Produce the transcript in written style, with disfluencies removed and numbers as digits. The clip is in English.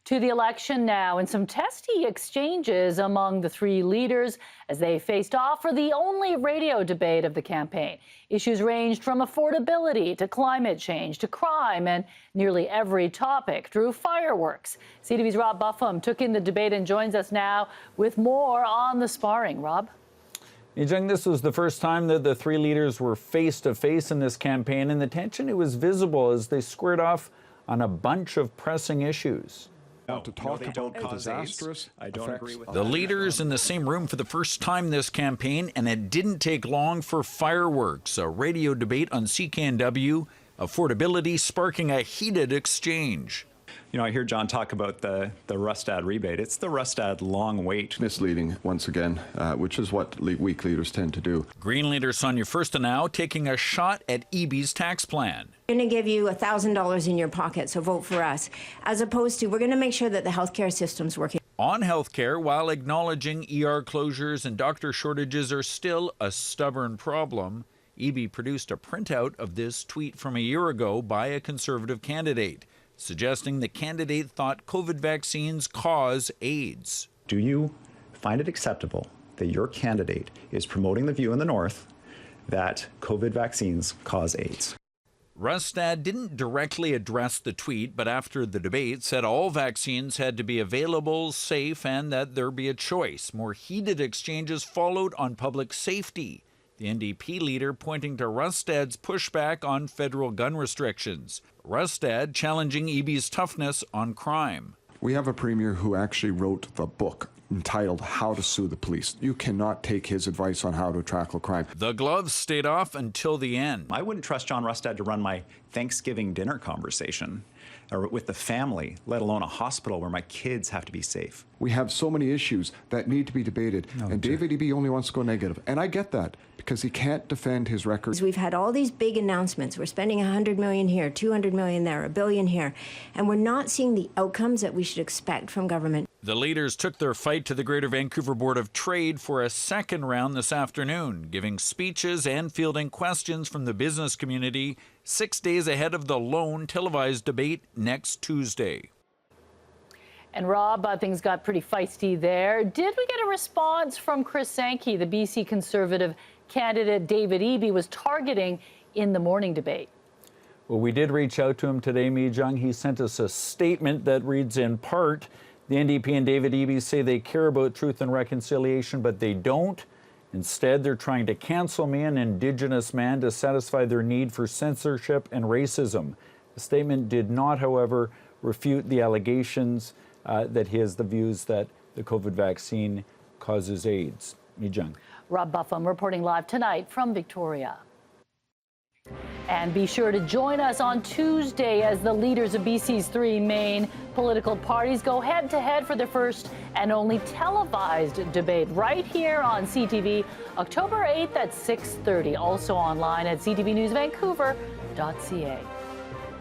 To the election now, and some testy exchanges among the three leaders as they faced off for the only radio debate of the campaign. Issues ranged from affordability to climate change to crime, and nearly every topic drew fireworks. CTV's Rob Buffum took in the debate and joins us now with more on the sparring. Rob? Mi-jung, this was the first time that the three leaders were face-to-face in this campaign, and the tension, it was visible as they squared off on a bunch of pressing issues. To talk about the disastrous effects. The leaders in the same room for the first time this campaign, and it didn't take long for fireworks. A radio debate on CKNW, affordability sparking a heated exchange. You know, I hear John talk about the Rustad rebate. It's the Rustad long wait. Misleading once again, which is what weak leaders tend to do. Green leader Sonia Furstenau taking a shot at EB's tax plan. We're going to give you $1,000 in your pocket, so vote for us. As opposed to, we're going to make sure that the healthcare system's working. On healthcare, while acknowledging ER closures and doctor shortages are still a stubborn problem, EB produced a printout of this tweet from a year ago by a Conservative candidate, suggesting the candidate thought COVID vaccines cause AIDS. Do you find it acceptable that your candidate is promoting the view in the North that COVID vaccines cause AIDS? Rustad didn't directly address the tweet, but after the debate said all vaccines had to be available, safe, and that there be a choice. More heated exchanges followed on public safety. The NDP leader pointing to Rustad's pushback on federal gun restrictions. Rustad challenging EB's toughness on crime. We have a premier who actually wrote the book entitled How to Sue the Police. You cannot take his advice on how to tackle crime. The gloves stayed off until the end. I wouldn't trust John Rustad to run my Thanksgiving dinner conversation or with the family, let alone a hospital where my kids have to be safe. We have so many issues that need to be debated, and David Eby only wants to go negative. And I get that, because he can't defend his record. We've had all these big announcements. We're spending $100 million here, $200 million there, $1 billion here, and we're not seeing the outcomes that we should expect from government. The leaders took their fight to the Greater Vancouver Board of Trade for a second round this afternoon, giving speeches and fielding questions from the business community 6 days ahead of the lone televised debate next Tuesday. And Rob, things got pretty feisty there. Did we get a response from Chris Sankey, the BC Conservative candidate David Eby was targeting in the morning debate? Well, we did reach out to him today, Mi-jung. He sent us a statement that reads in part, the NDP and David Eby say they care about truth and reconciliation, but they don't. Instead, they're trying to cancel me, an Indigenous man, to satisfy their need for censorship and racism. The statement did not, however, refute the allegations that he has the views that the COVID vaccine causes AIDS. Mi-jung. Rob Buffum reporting live tonight from Victoria. And be sure to join us on Tuesday as the leaders of BC's three main political parties go head-to-head for their first and only televised debate right here on CTV, October 8th at 6:30. Also online at ctvnewsvancouver.ca.